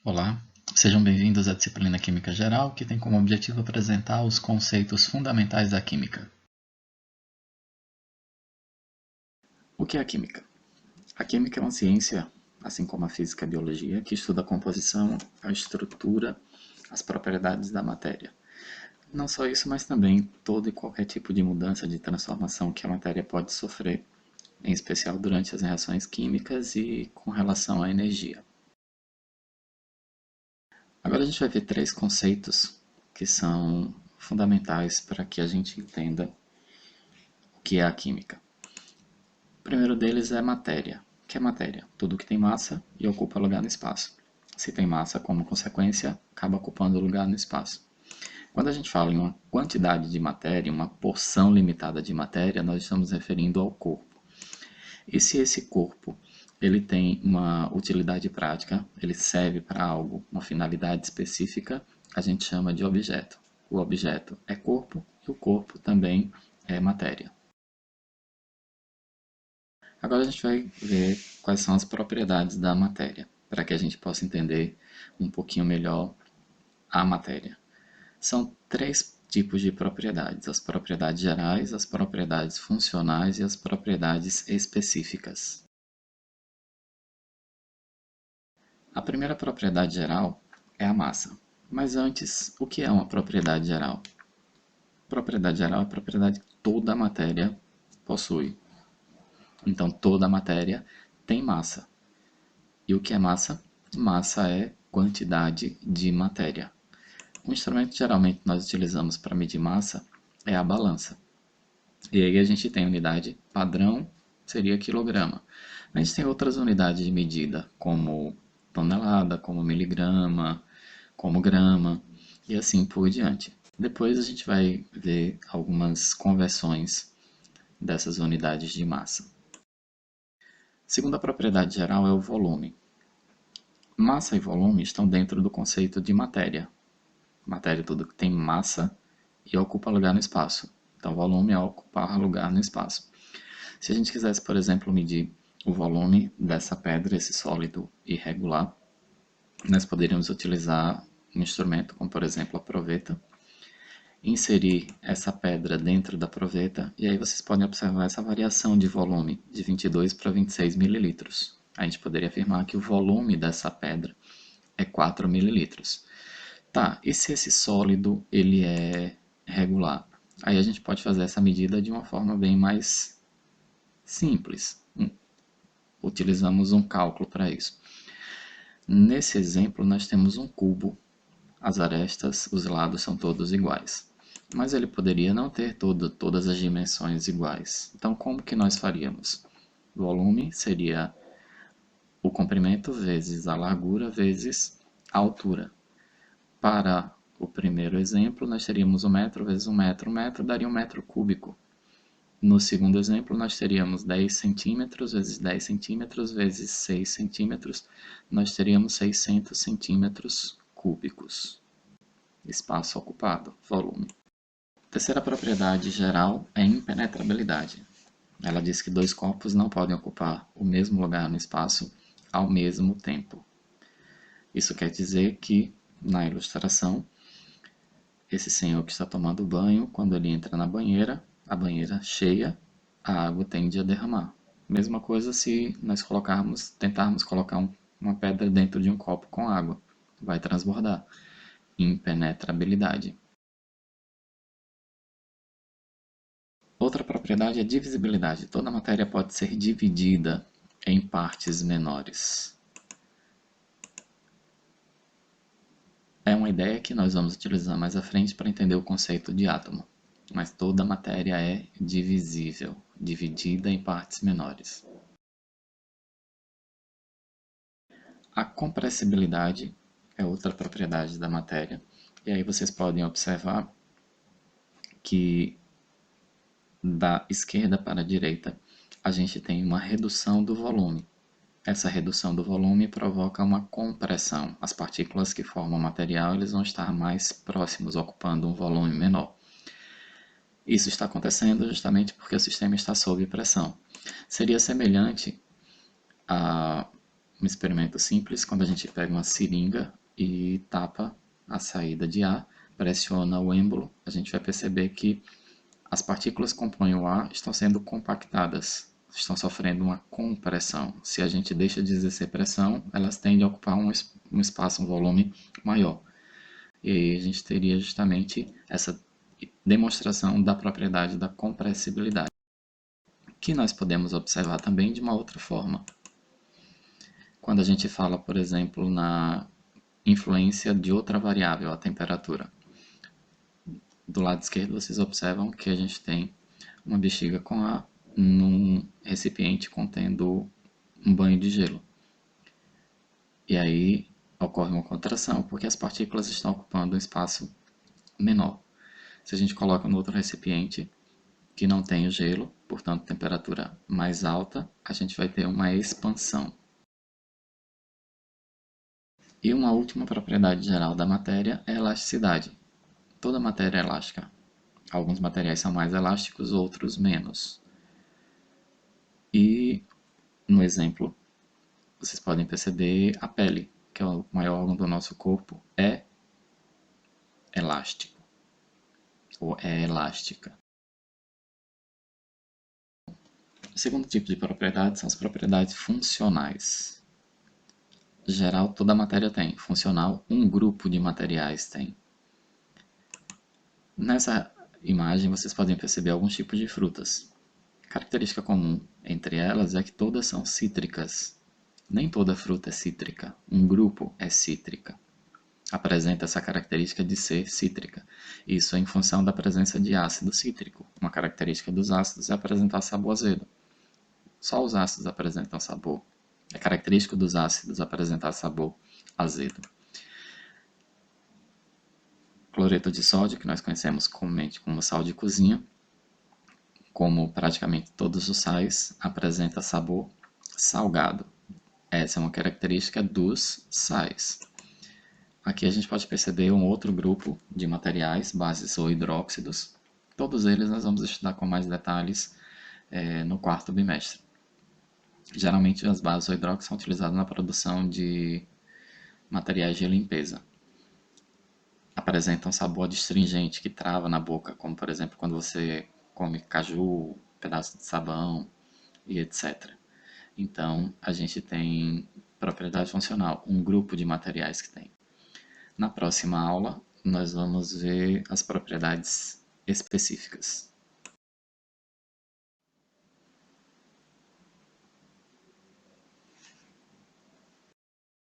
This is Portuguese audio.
Olá, sejam bem-vindos à disciplina Química Geral, que tem como objetivo apresentar os conceitos fundamentais da química. O que é a química? A química é uma ciência, assim como a física e a biologia, que estuda a composição, a estrutura, as propriedades da matéria. Não só isso, mas também todo e qualquer tipo de mudança, de transformação que a matéria pode sofrer, em especial durante as reações químicas e com relação à energia. Agora a gente vai ver três conceitos que são fundamentais para que a gente entenda o que é a química. O primeiro deles é matéria. O que é matéria? Tudo que tem massa e ocupa lugar no espaço. Se tem massa, como consequência, acaba ocupando lugar no espaço. Quando a gente fala em uma quantidade de matéria, uma porção limitada de matéria, nós estamos referindo ao corpo. E se esse corpo ele tem uma utilidade prática, ele serve para algo, uma finalidade específica, a gente chama de objeto. O objeto é corpo e o corpo também é matéria. Agora a gente vai ver quais são as propriedades da matéria, para que a gente possa entender um pouquinho melhor a matéria. São três tipos de propriedades: as propriedades gerais, as propriedades funcionais e as propriedades específicas. A primeira propriedade geral é a massa. Mas antes, o que é uma propriedade geral? Propriedade geral é a propriedade que toda a matéria possui. Então, toda a matéria tem massa. E o que é massa? Massa é quantidade de matéria. O instrumento que geralmente nós utilizamos para medir massa é a balança. E aí a gente tem a unidade padrão, seria quilograma. A gente tem outras unidades de medida, como tonelada, como miligrama, como grama, e assim por diante. Depois a gente vai ver algumas conversões dessas unidades de massa. Segunda propriedade geral é o volume. Massa e volume estão dentro do conceito de matéria. Matéria é tudo que tem massa e ocupa lugar no espaço. Então, volume é ocupar lugar no espaço. Se a gente quisesse, por exemplo, medir o volume dessa pedra, esse sólido irregular, nós poderíamos utilizar um instrumento como, por exemplo, a proveta, inserir essa pedra dentro da proveta e aí vocês podem observar essa variação de volume de 22 para 26 mililitros. A gente poderia afirmar que o volume dessa pedra é 4 mililitros. Tá, e se esse sólido ele é regular? Aí a gente pode fazer essa medida de uma forma bem mais simples. Utilizamos um cálculo para isso. Nesse exemplo, nós temos um cubo. As arestas, os lados são todos iguais. Mas ele poderia não ter todas as dimensões iguais. Então, como que nós faríamos? O volume seria o comprimento vezes a largura vezes a altura. Para o primeiro exemplo, nós teríamos 1 metro vezes 1 metro. 1 metro daria 1 metro cúbico. No segundo exemplo, nós teríamos 10 centímetros vezes 10 centímetros vezes 6 centímetros. Nós teríamos 600 centímetros cúbicos. Espaço ocupado, volume. Terceira propriedade geral é impenetrabilidade. Ela diz que dois corpos não podem ocupar o mesmo lugar no espaço ao mesmo tempo. Isso quer dizer que, na ilustração, esse senhor que está tomando banho, quando ele entra na banheira, a banheira cheia, a água tende a derramar. Mesma coisa se nós tentarmos colocar uma pedra dentro de um copo com água. Vai transbordar. Impenetrabilidade. Outra propriedade é divisibilidade. Toda matéria pode ser dividida em partes menores. É uma ideia que nós vamos utilizar mais à frente para entender o conceito de átomo. Mas toda matéria é divisível, dividida em partes menores. A compressibilidade é outra propriedade da matéria. E aí vocês podem observar que da esquerda para a direita a gente tem uma redução do volume. Essa redução do volume provoca uma compressão. As partículas que formam o material eles vão estar mais próximos, ocupando um volume menor. Isso está acontecendo justamente porque o sistema está sob pressão. Seria semelhante a Um experimento simples, quando a gente pega uma seringa e tapa a saída de ar, pressiona o êmbolo, a gente vai perceber que as partículas que compõem o ar estão sendo compactadas, estão sofrendo uma compressão. Se a gente deixa de exercer pressão, elas tendem a ocupar um espaço, um volume maior. E aí a gente teria justamente essa demonstração da propriedade da compressibilidade, que nós podemos observar também de uma outra forma. Quando a gente fala, por exemplo, na influência de outra variável, a temperatura. Do lado esquerdo vocês observam que a gente tem uma bexiga com ar num recipiente contendo um banho de gelo. E aí ocorre uma contração porque as partículas estão ocupando um espaço menor. Se a gente coloca no outro recipiente que não tem o gelo, portanto temperatura mais alta, a gente vai ter uma expansão. E uma última propriedade geral da matéria é a elasticidade. Toda matéria é elástica. Alguns materiais são mais elásticos, outros menos. E no exemplo, vocês podem perceber a pele, que é o maior órgão do nosso corpo, é elástico ou é elástica. O segundo tipo de propriedade são as propriedades funcionais. Geral, toda matéria tem. Funcional, um grupo de materiais tem. Nessa imagem, vocês podem perceber alguns tipos de frutas. Característica comum entre elas é que todas são cítricas. Nem toda fruta é cítrica. Um grupo é cítrica. Apresenta essa característica de ser cítrica. Isso é em função da presença de ácido cítrico. Uma característica dos ácidos é apresentar sabor azedo. Só os ácidos apresentam sabor. É característico dos ácidos apresentar sabor azedo. Cloreto de sódio, que nós conhecemos comumente como sal de cozinha, como praticamente todos os sais, apresenta sabor salgado. Essa é uma característica dos sais. Aqui a gente pode perceber um outro grupo de materiais, bases ou hidróxidos. Todos eles nós vamos estudar com mais detalhes no quarto bimestre. Geralmente as bases ou hidróxidos são utilizadas na produção de materiais de limpeza. Apresentam sabor adstringente que trava na boca, como por exemplo quando você come caju, pedaço de sabão e etc. Então a gente tem propriedade funcional, um grupo de materiais que tem. Na próxima aula, nós vamos ver as propriedades específicas.